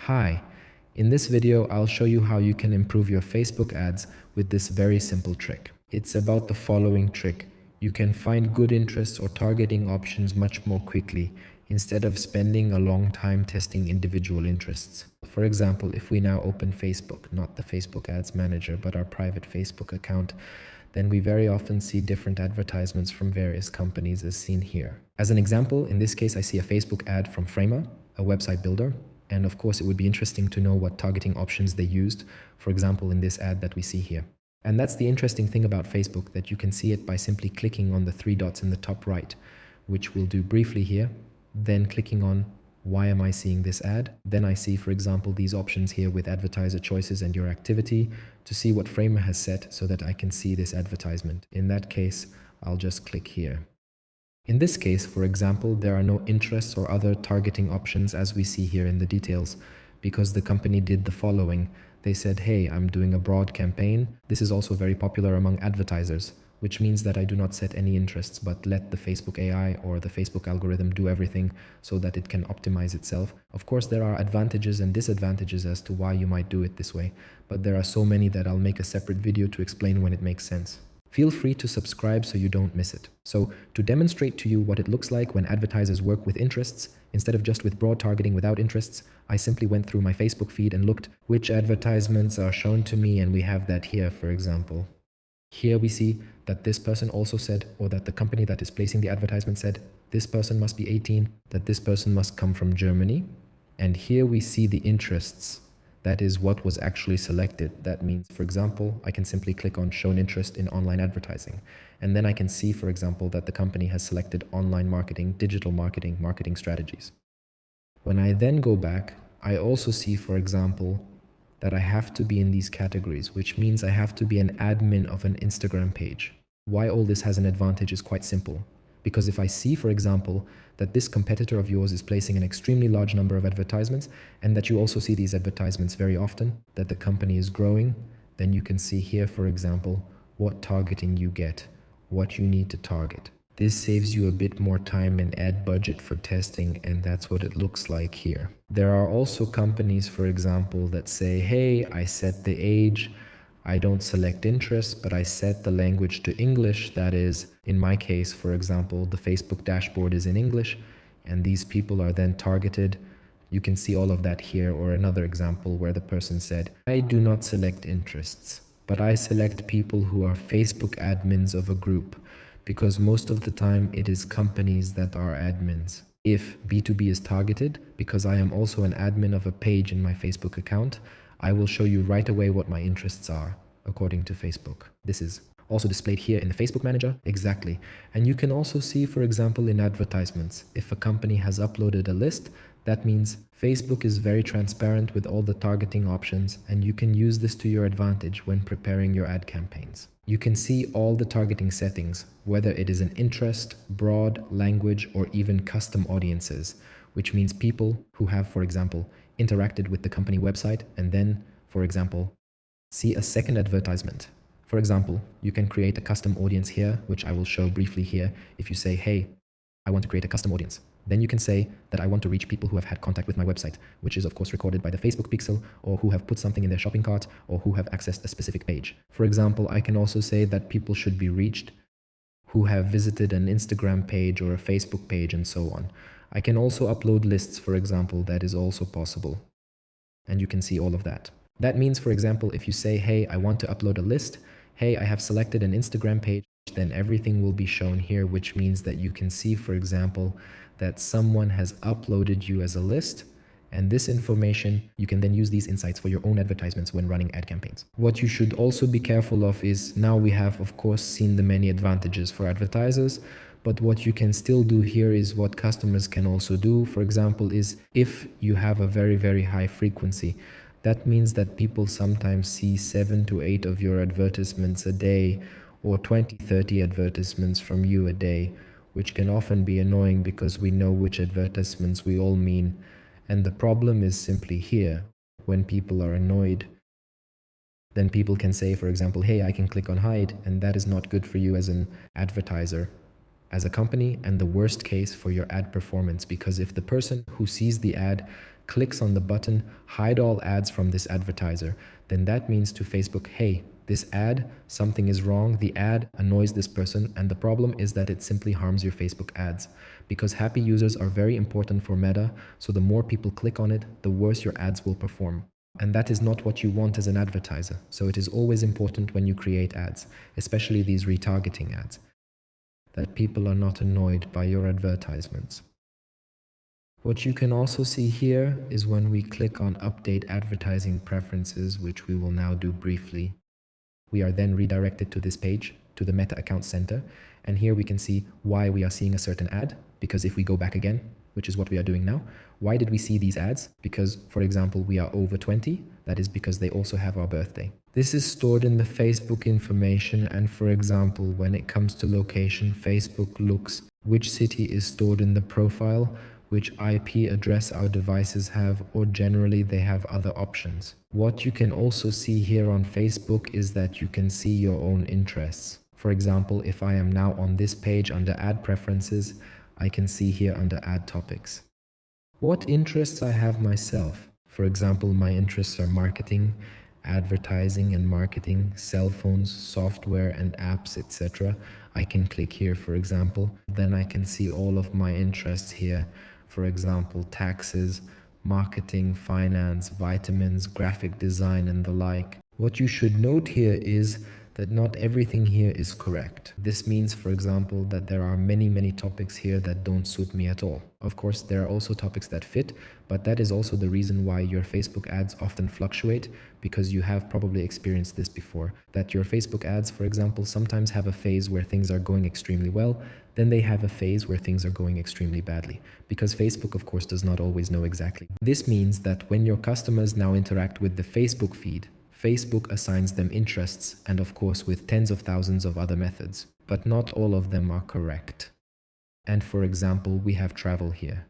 Hi, in this video I'll show you how you can improve your Facebook ads with this very simple trick. It's about the following trick. You can find good interests or targeting options much more quickly instead of spending a long time testing individual interests. For example, if we now open Facebook, not the Facebook Ads Manager, but our private Facebook account, then we very often see different advertisements from various companies as seen here. As an example, in this case, I see a Facebook ad from Framer, a website builder. And of course, it would be interesting to know what targeting options they used, for example, in this ad that we see here. And that's the interesting thing about Facebook, that you can see it by simply clicking on the three dots in the top right, which we'll do briefly here, then clicking on why am I seeing this ad? Then I see, for example, these options here with advertiser choices and your activity to see what Framer has set so that I can see this advertisement. In that case, I'll just click here. In this case, for example, there are no interests or other targeting options as we see here in the details, because the company did the following. They said, hey, I'm doing a broad campaign. This is also very popular among advertisers, which means that I do not set any interests, but let the Facebook AI or the Facebook algorithm do everything so that it can optimize itself. Of course, there are advantages and disadvantages as to why you might do it this way, but there are so many that I'll make a separate video to explain when it makes sense. Feel free to subscribe so you don't miss it. So to demonstrate to you what it looks like when advertisers work with interests, instead of just with broad targeting without interests, I simply went through my Facebook feed and looked which advertisements are shown to me, and we have that here, for example. Here we see that this person also said, or that the company that is placing the advertisement said, this person must be 18, that this person must come from Germany. And here we see the interests. That is what was actually selected. That means, for example, I can simply click on shown interest in online advertising. And then I can see, for example, that the company has selected online marketing, digital marketing, marketing strategies. When I then go back, I also see, for example, that I have to be in these categories, which means I have to be an admin of an Instagram page. Why all this has an advantage is quite simple. Because if I see, for example, that this competitor of yours is placing an extremely large number of advertisements, and that you also see these advertisements very often, that the company is growing, then you can see here, for example, what targeting you get, what you need to target. This saves you a bit more time and ad budget for testing, and that's what it looks like here. There are also companies, for example, that say, hey, I set the age, I don't select interests, but I set the language to English. That is, in my case, for example, the Facebook dashboard is in English, and these people are then targeted. You can see all of that here, or another example where the person said, I do not select interests, but I select people who are Facebook admins of a group, because most of the time it is companies that are admins. If B2B is targeted, because I am also an admin of a page in my Facebook account, I will show you right away what my interests are according to Facebook. This is also displayed here in the Facebook Manager. Exactly. And you can also see, for example, in advertisements, if a company has uploaded a list, that means Facebook is very transparent with all the targeting options, and you can use this to your advantage when preparing your ad campaigns. You can see all the targeting settings, whether it is an interest, broad, language, or even custom audiences, which means people who have, for example, interacted with the company website and then, for example, see a second advertisement. For example, you can create a custom audience here, which I will show briefly here. If you say, hey, I want to create a custom audience, then you can say that I want to reach people who have had contact with my website, which is of course recorded by the Facebook pixel, or who have put something in their shopping cart, or who have accessed a specific page. For example, I can also say that people should be reached who have visited an Instagram page or a Facebook page and so on. I can also upload lists, for example. That is also possible. And you can see all of that. That means, for example, if you say, hey, I want to upload a list, hey, I have selected an Instagram page, then everything will be shown here, which means that you can see, for example, that someone has uploaded you as a list. And this information, you can then use these insights for your own advertisements when running ad campaigns. What you should also be careful of is, now we have, of course, seen the many advantages for advertisers, but what you can still do here is what customers can also do. For example, is if you have a very, very high frequency, that means that people sometimes see 7 to 8 of your advertisements a day, or 20, 30 advertisements from you a day, which can often be annoying because we know which advertisements we all mean. And the problem is simply here, when people are annoyed, then people can say, for example, hey, I can click on hide, and that is not good for you as an advertiser. as a company, and the worst case for your ad performance, because if the person who sees the ad clicks on the button, hide all ads from this advertiser, then that means to Facebook, hey, this ad, something is wrong, the ad annoys this person, and the problem is that it simply harms your Facebook ads. Because happy users are very important for Meta, so the more people click on it, the worse your ads will perform. And that is not what you want as an advertiser. So it is always important when you create ads, especially these retargeting ads, that people are not annoyed by your advertisements. What you can also see here is when we click on Update Advertising Preferences, which we will now do briefly. We are then redirected to this page, to the Meta Account Center, and here we can see why we are seeing a certain ad, because if we go back again, which is what we are doing now, why did we see these ads? Because, for example, we are over 20, that is because they also have our birthday. This is stored in the Facebook information, and for example, when it comes to location, Facebook looks which city is stored in the profile, which IP address our devices have, or generally they have other options. What you can also see here on Facebook is that you can see your own interests. For example, if I am now on this page under Ad Preferences, I can see here under Ad Topics what interests I have myself. For example, my interests are marketing, advertising and marketing, cell phones, software and apps, etc. I can click here, for example. Then I can see all of my interests here. For example, taxes, marketing, finance, vitamins, graphic design, and the like. What you should note here is that not everything here is correct. This means, for example, that there are many topics here that don't suit me at all. Of course, there are also topics that fit, but that is also the reason why your Facebook ads often fluctuate, because you have probably experienced this before, that your Facebook ads, for example, sometimes have a phase where things are going extremely well, then they have a phase where things are going extremely badly, because Facebook, of course, does not always know exactly. This means that when your customers now interact with the Facebook feed, Facebook assigns them interests, and of course with tens of thousands of other methods, but not all of them are correct. And for example, we have travel here.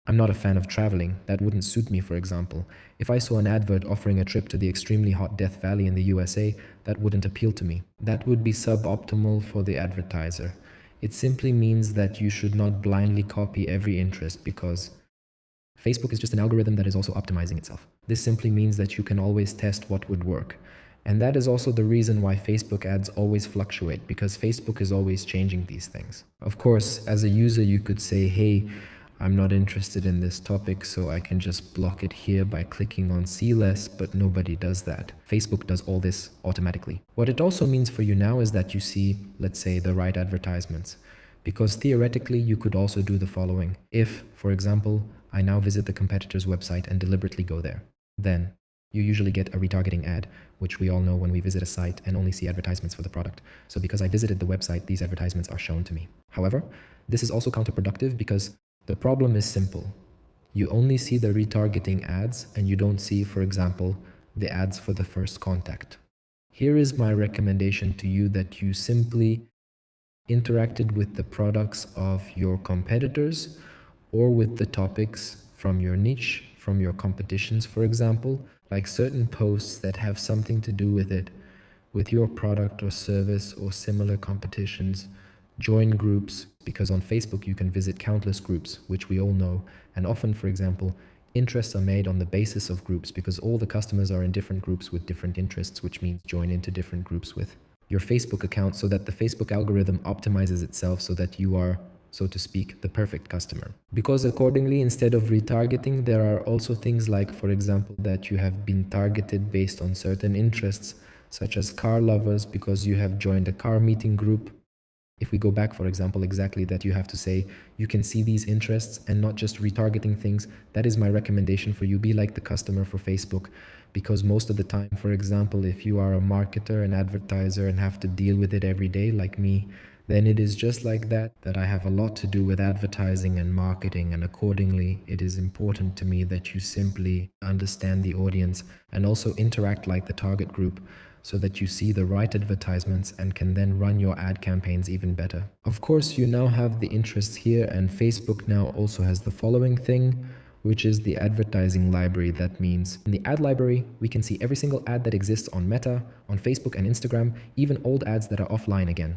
I'm not a fan of traveling. That wouldn't suit me, for example. If I saw an advert offering a trip to the extremely hot Death Valley in the USA, that wouldn't appeal to me. That would be suboptimal for the advertiser. It simply means that you should not blindly copy every interest, because Facebook is just an algorithm that is also optimizing itself. This simply means that you can always test what would work. And that is also the reason why Facebook ads always fluctuate, because Facebook is always changing these things. Of course, as a user, you could say, hey, I'm not interested in this topic, so I can just block it here by clicking on see less, but nobody does that. Facebook does all this automatically. What it also means for you now is that you see, let's say, the right advertisements. Because theoretically, you could also do the following. If, for example, I now visit the competitor's website and deliberately go there, then you usually get a retargeting ad, which we all know when we visit a site and only see advertisements for the product. So because I visited the website, these advertisements are shown to me. However, this is also counterproductive because the problem is simple. You only see the retargeting ads and you don't see, for example, the ads for the first contact. Here is my recommendation to you, that you simply interacted with the products of your competitors or with the topics from your niche, from your competitions, for example, like certain posts that have something to do with it, with your product or service or similar competitions. Join groups, because on Facebook you can visit countless groups, which we all know, and often, for example, interests are made on the basis of groups because all the customers are in different groups with different interests, which means join into different groups with your Facebook account so that the Facebook algorithm optimizes itself so that you are, so to speak, the perfect customer. Because accordingly, instead of retargeting, there are also things like, for example, that you have been targeted based on certain interests, such as car lovers, because you have joined a car meeting group. If we go back, for example, exactly that you have to say, you can see these interests and not just retargeting things. That is my recommendation for you. Be like the customer for Facebook, because most of the time, for example, if you are a marketer, an advertiser, and have to deal with it every day like me, then it is just like that I have a lot to do with advertising and marketing, and accordingly, it is important to me that you simply understand the audience and also interact like the target group, so that you see the right advertisements and can then run your ad campaigns even better. Of course, you now have the interests here, and Facebook now also has the following thing, which is the advertising library. That means in the ad library, we can see every single ad that exists on Meta, on Facebook and Instagram, even old ads that are offline again.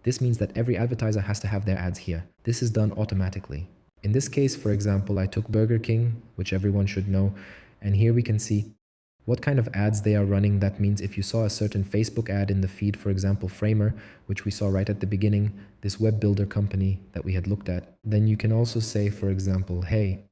This means that every advertiser has to have their ads here. This is done automatically. In this case, for example, I took Burger King, which everyone should know, and here we can see what kind of ads they are running. That means if you saw a certain Facebook ad in the feed, for example, Framer, which we saw right at the beginning, this web builder company that we had looked at, then you can also say, for example, hey,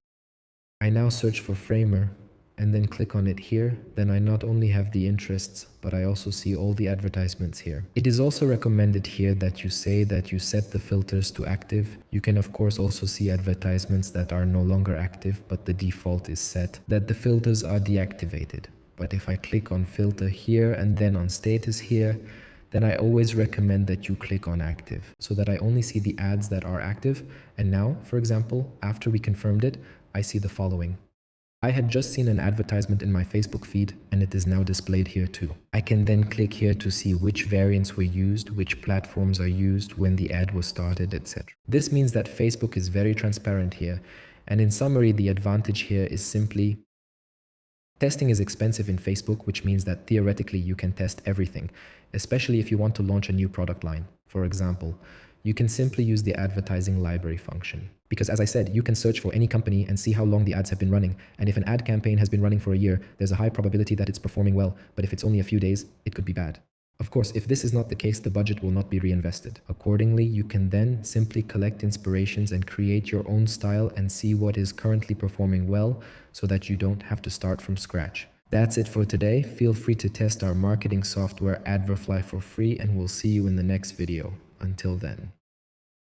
I now search for Framer and then click on it here, then I not only have the interests, but I also see all the advertisements here. It is also recommended here that you say that you set the filters to active. You can of course also see advertisements that are no longer active, but the default is set, that the filters are deactivated. But if I click on filter here and then on status here, then I always recommend that you click on active so that I only see the ads that are active. And now, for example, after we confirmed it, I see the following. I had just seen an advertisement in my Facebook feed and it is now displayed here too. I can then click here to see which variants were used, which platforms are used, when the ad was started, etc. This means that Facebook is very transparent here. And in summary, the advantage here is simply testing is expensive in Facebook, which means that theoretically you can test everything, especially if you want to launch a new product line. For example, you can simply use the advertising library function. Because as I said, you can search for any company and see how long the ads have been running. And if an ad campaign has been running for a year, there's a high probability that it's performing well. But if it's only a few days, it could be bad. Of course, if this is not the case, the budget will not be reinvested. Accordingly, you can then simply collect inspirations and create your own style and see what is currently performing well so that you don't have to start from scratch. That's it for today. Feel free to test our marketing software Adverfly for free and we'll see you in the next video. Until then.